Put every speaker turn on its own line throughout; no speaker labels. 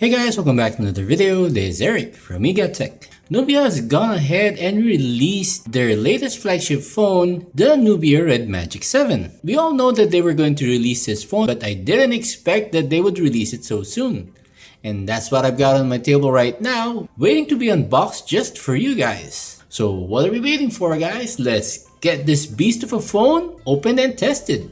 Hey guys, welcome back to another video. This is Eric from Nubia Tech. Nubia has gone ahead and released their latest flagship phone, the Nubia Red Magic 7. We all know that they were going to release this phone, but I didn't expect that they would release it so soon. And that's what I've got on my table right now, waiting to be unboxed just for you guys. So what are we waiting for, guys? Let's get this beast of a phone opened and tested.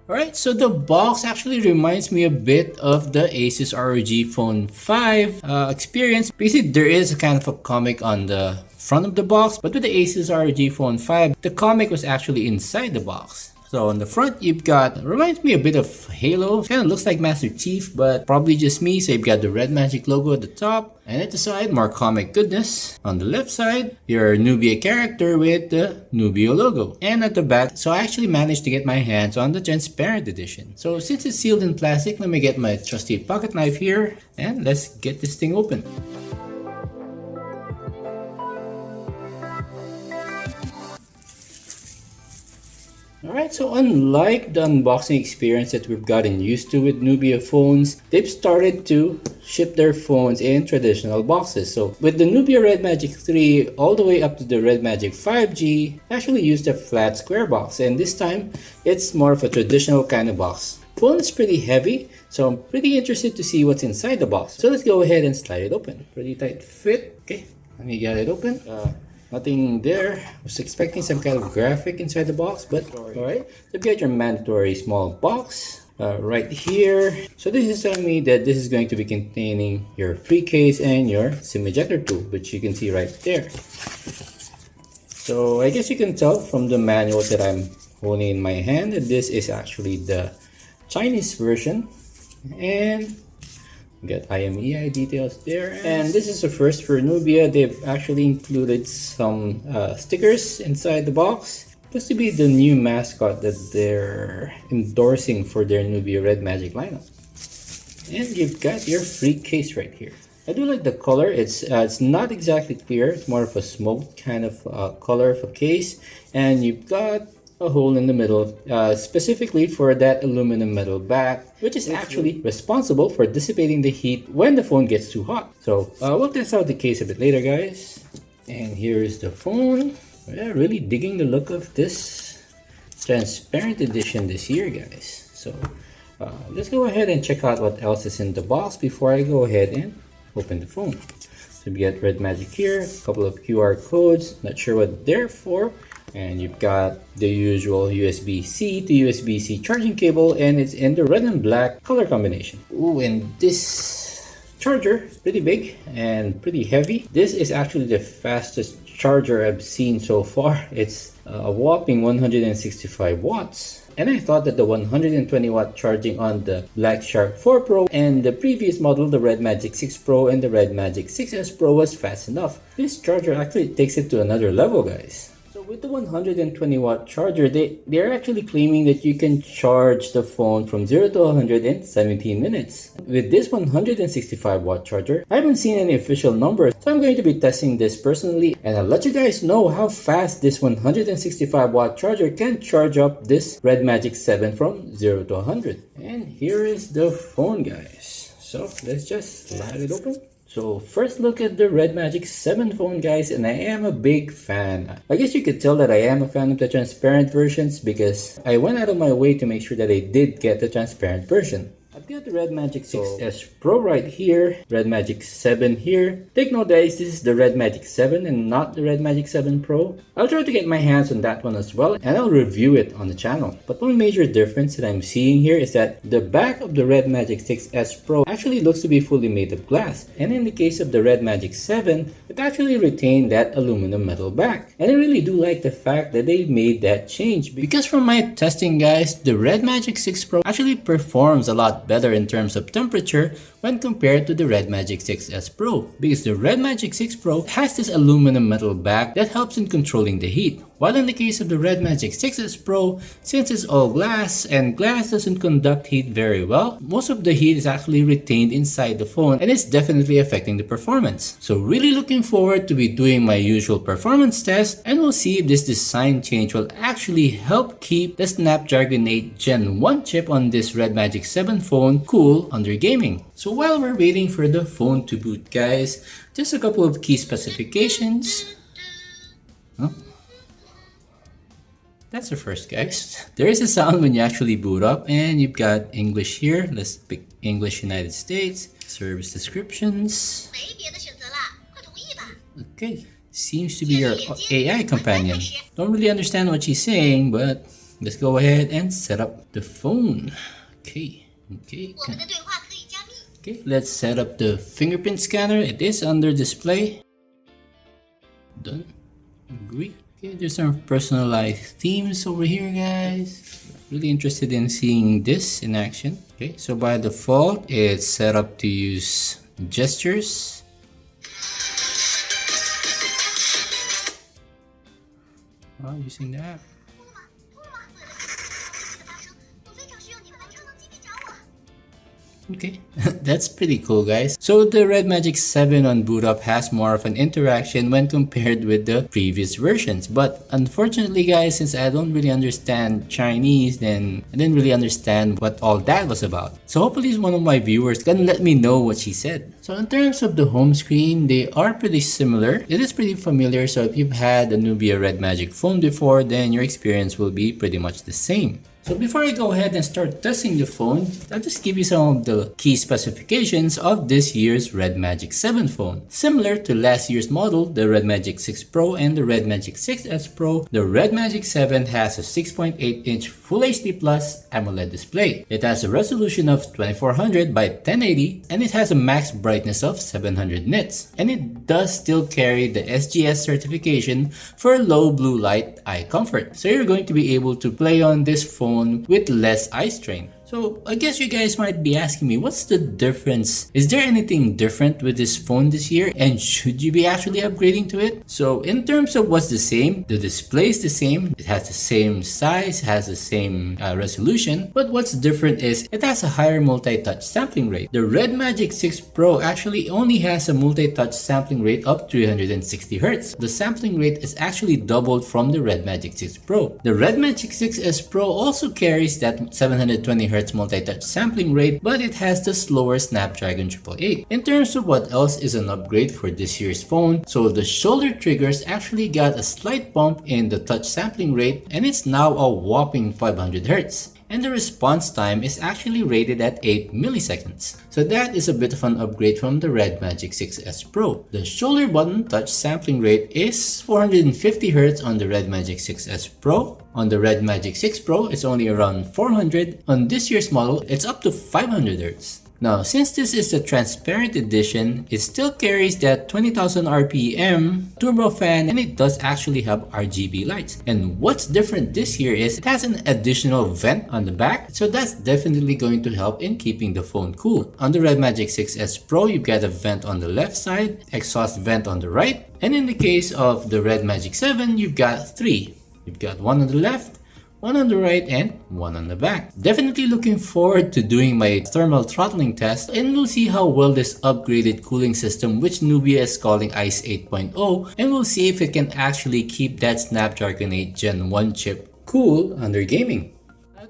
Alright, so the box actually reminds me a bit of the Asus ROG Phone 5 experience. Basically, there is a kind of a comic on the front of the box, but with the Asus ROG Phone 5, the comic was actually inside the box. So on the front, you've got, reminds me a bit of Halo. Kind of looks like Master Chief, but probably just me. So you've got the Red Magic logo at the top, and at the side, more comic goodness. On the left side, your Nubia character with the Nubia logo. And at the back, so I actually managed to get my hands on the transparent edition. So since it's sealed in plastic, let me get my trusty pocket knife here, and let's get this thing open. Alright, so unlike the unboxing experience that we've gotten used to with Nubia phones, they've started to ship their phones in traditional boxes. So with the Nubia Red Magic 3 all the way up to the Red Magic 5G, I actually used a flat square box, and this time it's more of a traditional kind of box. Phone is pretty heavy, so I'm pretty interested to see what's inside the box. So let's go ahead and slide it open. Pretty tight fit. Okay, let me get it open. Nothing there. I was expecting some kind of graphic inside the box, but alright. So you get your mandatory small box right here. So this is telling me that this is going to be containing your free case and your SIM ejector tool, which you can see right there. So I guess you can tell from the manual that I'm holding in my hand that this is actually the Chinese version, and got IMEI details there. And this is the first for Nubia. They've actually included some stickers inside the box. Supposed to be the new mascot that they're endorsing for their Nubia Red Magic lineup. And you've got your free case right here. I do like the color. It's not exactly clear. It's more of a smoked kind of color of a case. And you've got a hole in the middle, specifically for that aluminum metal back, which is actually responsible for dissipating the heat when the phone gets too hot. So we'll test out the case a bit later, guys. And here's the phone. Yeah, really digging the look of this transparent edition this year, guys. So let's go ahead and check out what else is in the box before I go ahead and open the phone. So we got Red Magic here, a couple of QR codes, not sure what they're for. And you've got the usual USB-C to USB-C charging cable, and it's in the red and black color combination. Ooh, and this charger is pretty big and pretty heavy. This is actually the fastest charger I've seen so far. It's a whopping 165 watts. And I thought that the 120 watt charging on the Black Shark 4 Pro and the previous model, the Red Magic 6 Pro and the Red Magic 6S Pro, was fast enough. This charger actually takes it to another level, guys. With the 120 watt charger, they're actually claiming that you can charge the phone from 0 to 100 in 17 minutes. With this 165 watt charger, I haven't seen any official numbers, so I'm going to be testing this personally, and I'll let you guys know how fast this 165 watt charger can charge up this Red Magic 7 from 0 to 100. And here is the phone, guys. So let's just slide it open. So first look at the Red Magic 7 phone, guys, and I am a big fan. I guess you could tell that I am a fan of the transparent versions because I went out of my way to make sure that I did get the transparent version. I've got the Red Magic 6S Pro right here, Red Magic 7 here. Take note, guys, this is the Red Magic 7 and not the Red Magic 7 Pro. I'll try to get my hands on that one as well, and I'll review it on the channel. But one major difference that I'm seeing here is that the back of the Red Magic 6S Pro actually looks to be fully made of glass. And in the case of the Red Magic 7, it actually retained that aluminum metal back. And I really do like the fact that they made that change, because from my testing, guys, the Red Magic 6 Pro actually performs a lot better in terms of temperature when compared to the Red Magic 6S Pro, because the Red Magic 6 Pro has this aluminum metal back that helps in controlling the heat, While in the case of the Red Magic 6S Pro, since it's all glass and glass doesn't conduct heat very well, most of the heat is actually retained inside the phone and it's definitely affecting the performance. So really looking forward to be doing my usual performance test, and we'll see if this design change will actually help keep the Snapdragon 8 Gen 1 chip on this Red Magic 7 phone cool under gaming. So while we're waiting for the phone to boot, guys, just a couple of key specifications. That's the first, guys. There is a sound when you actually boot up, and you've got English here. Let's pick English United States. Service descriptions. Okay, seems to be your AI companion. Don't really understand what she's saying, but let's go ahead and set up the phone. Okay, let's set up the fingerprint scanner. It is under display. Done. Agree. Okay, there's some personalized themes over here, guys. Really interested in seeing this in action. Okay, so by default, it's set up to use gestures. Using the app. Okay, that's pretty cool, guys. So the Red Magic 7 on boot up has more of an interaction when compared with the previous versions. But unfortunately, guys, since I don't really understand Chinese, then I didn't really understand what all that was about. So hopefully one of my viewers can let me know what she said. So in terms of the home screen, they are pretty similar. It is pretty familiar, so if you've had a Nubia Red Magic phone before, then your experience will be pretty much the same. So before I go ahead and start testing the phone, I'll just give you some of the key specifications of this year's Red Magic 7 phone. Similar to last year's model, the Red Magic 6 Pro and the Red Magic 6S Pro, the Red Magic 7 has a 6.8-inch Full HD Plus AMOLED display. It has a resolution of 2400 by 1080 and it has a max brightness of 700 nits. And it does still carry the SGS certification for low blue light eye comfort. So you're going to be able to play on this phone with less eye strain. So I guess you guys might be asking me, what's the difference? Is there anything different with this phone this year, and should you be actually upgrading to it? So in terms of what's the same, the display is the same, it has the same size, has the same resolution, but what's different is it has a higher multi-touch sampling rate. The Red Magic 6 Pro actually only has a multi-touch sampling rate of 360 Hz. The sampling rate is actually doubled from the Red Magic 6 Pro. The Red Magic 6S Pro also carries that 720 Hz multi-touch sampling rate, but it has the slower Snapdragon 888. In terms of what else is an upgrade for this year's phone, so the shoulder triggers actually got a slight bump in the touch sampling rate, and it's now a whopping 500 Hz. And the response time is actually rated at 8 milliseconds. So that is a bit of an upgrade from the Red Magic 6S Pro. The shoulder button touch sampling rate is 450 Hz on the Red Magic 6S Pro. On the Red Magic 6 Pro, it's only around 400. On this year's model, it's up to 500 Hz. Now, since this is a transparent edition, it still carries that 20,000 RPM turbofan, and it does actually have RGB lights. And what's different this year is it has an additional vent on the back, so that's definitely going to help in keeping the phone cool. On the Red Magic 6S Pro, you've got a vent on the left side, exhaust vent on the right, and in the case of the Red Magic 7, you've got three. You've got one on the left, one on the right, and one on the back. Definitely looking forward to doing my thermal throttling test, and we'll see how well this upgraded cooling system, which Nubia is calling ICE 8.0, and we'll see if it can actually keep that Snapdragon 8 Gen 1 chip cool under gaming.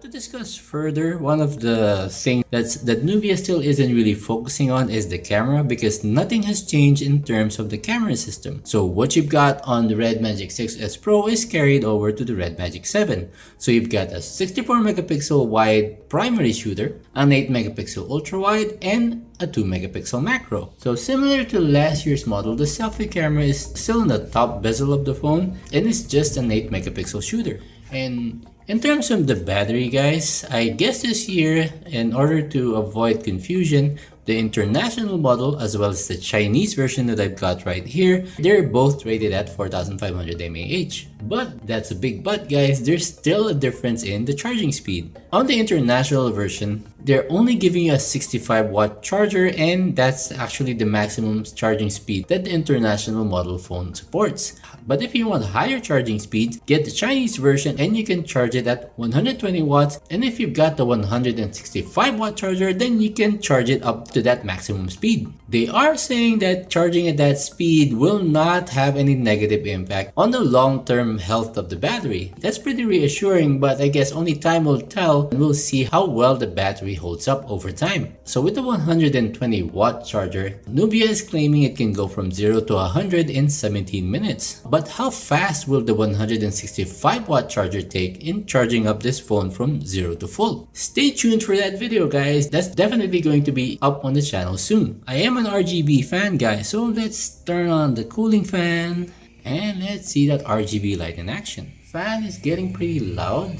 To discuss further, one of the things that Nubia still isn't really focusing on is the camera, because nothing has changed in terms of the camera system. So what you've got on the Red Magic 6S Pro is carried over to the Red Magic 7. So you've got a 64 megapixel wide primary shooter, an 8 megapixel ultra wide, and a 2 megapixel macro. So similar to last year's model, the selfie camera is still in the top bezel of the phone, and it's just an 8 megapixel shooter. And in terms of the battery, guys, I guess this year, in order to avoid confusion, the international model as well as the Chinese version that I've got right here, they're both rated at 4500 mAh. But that's a big but, guys, there's still a difference in the charging speed. On the international version, they're only giving you a 65-watt charger, and that's actually the maximum charging speed that the international model phone supports. But if you want higher charging speeds, get the Chinese version and you can charge it at 120 watts. And if you've got the 165-watt charger, then you can charge it up to that maximum speed. They are saying that charging at that speed will not have any negative impact on the long-term health of the battery. That's pretty reassuring, but I guess only time will tell, and we'll see how well the battery holds up over time. So with the 120-watt charger, Nubia is claiming it can go from 0 to 100 in 17 minutes. But how fast will the 165-watt charger take in charging up this phone from 0 to full? Stay tuned for that video, guys. That's definitely going to be up on the channel soon. I am an RGB fan, guys, so let's turn on the cooling fan and let's see that RGB light in action. Fan is getting pretty loud,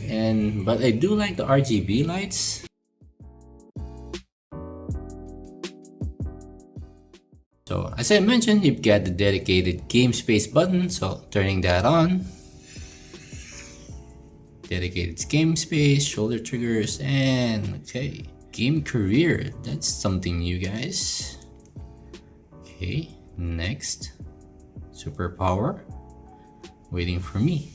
but I do like the RGB lights. So as I mentioned, you've got the dedicated game space button, so turning that on. Dedicated game space, shoulder triggers, and okay. Game career, that's something new, guys. Okay, next. Superpower. Waiting for me.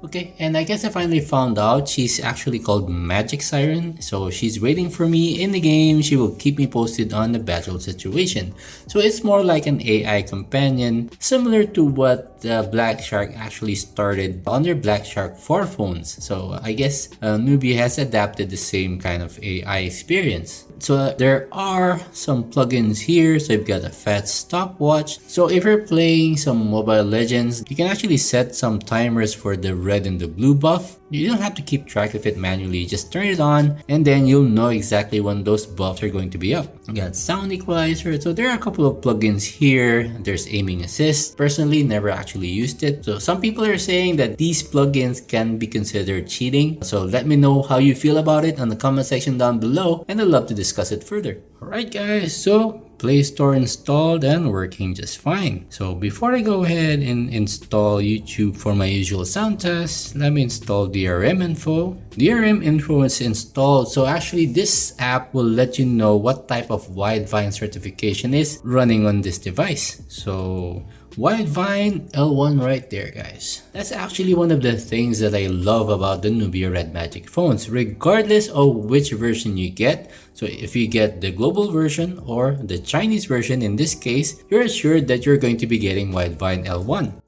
Okay, and I guess I finally found out she's actually called Magic Siren. So she's waiting for me in the game. She will keep me posted on the battle situation. So it's more like an AI companion, similar to what Black Shark actually started on their Black Shark 4 phones. So I guess Nubia has adapted the same kind of AI experience. So there are some plugins here. So you've got a fast stopwatch. So if you're playing some Mobile Legends, you can actually set some timers for the red and the blue buff. You don't have to keep track of it manually, just turn it on and then you'll know exactly when those buffs are going to be up. You got sound equalizer, so there are a couple of plugins here. There's aiming assist. Personally, never actually used it. So some people are saying that these plugins can be considered cheating. So let me know how you feel about it on the comment section down below and I'd love to discuss it further. Alright guys, so Play Store installed and working just fine. So before I go ahead and install YouTube for my usual sound test, let me install DRM info. DRM info is installed. So actually this app will let you know what type of Widevine certification is running on this device. So Widevine L1 right there, guys. That's actually one of the things that I love about the Nubia Red Magic phones, regardless of which version you get. So if you get the global version or the Chinese version, in this case, you're assured that you're going to be getting Widevine L1.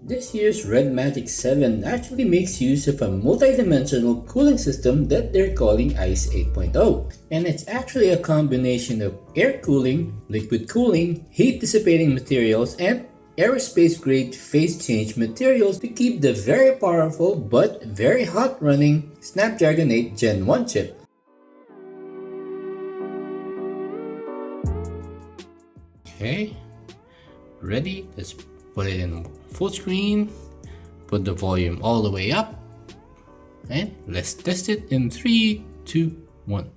This year's Red Magic 7 actually makes use of a multi-dimensional cooling system that they're calling ICE 8.0. And it's actually a combination of air cooling, liquid cooling, heat dissipating materials, and aerospace grade phase change materials to keep the very powerful but very hot running Snapdragon 8 Gen 1 chip. Okay, ready? Let's put it in full screen, put the volume all the way up, and let's test it in 3, 2, 1.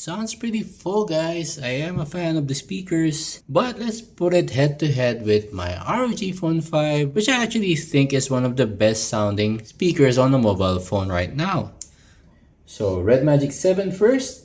Sounds pretty full, guys. I am a fan of the speakers, but let's put it head to head with my ROG Phone 5, which I actually think is one of the best sounding speakers on a mobile phone right now. So Red Magic 7 first.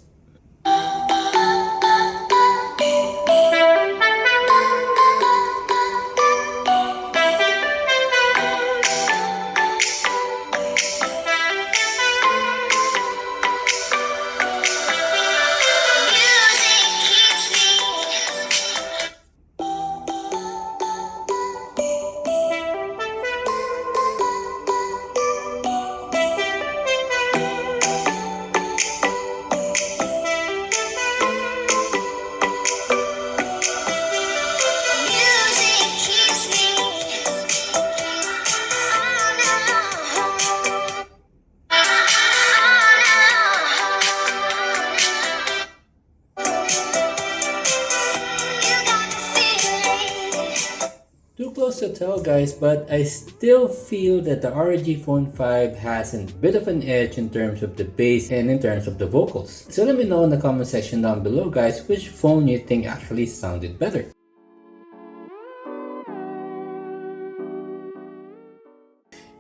to tell guys, but I still feel that the ROG Phone 5 has a bit of an edge in terms of the bass and in terms of the vocals. So let me know in the comment section down below guys which phone you think actually sounded better.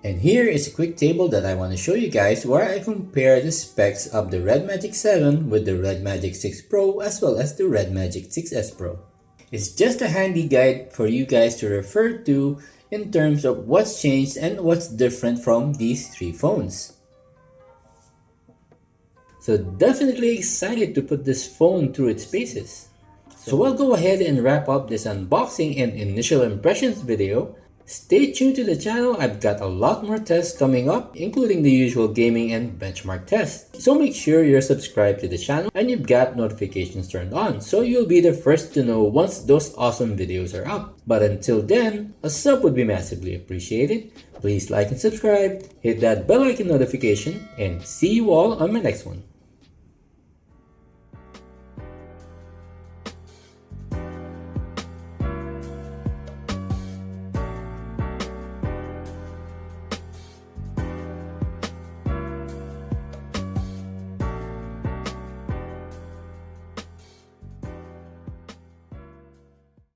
And here is a quick table that I want to show you guys where I compare the specs of the Red Magic 7 with the Red Magic 6 Pro as well as the Red Magic 6S Pro. It's just a handy guide for you guys to refer to in terms of what's changed and what's different from these three phones. So definitely excited to put this phone through its paces. So I'll go ahead and wrap up this unboxing and initial impressions video. Stay tuned to the channel, I've got a lot more tests coming up, including the usual gaming and benchmark tests. So make sure you're subscribed to the channel and you've got notifications turned on, so you'll be the first to know once those awesome videos are up. But until then, a sub would be massively appreciated. Please like and subscribe, hit that bell icon notification, and see you all on my next one.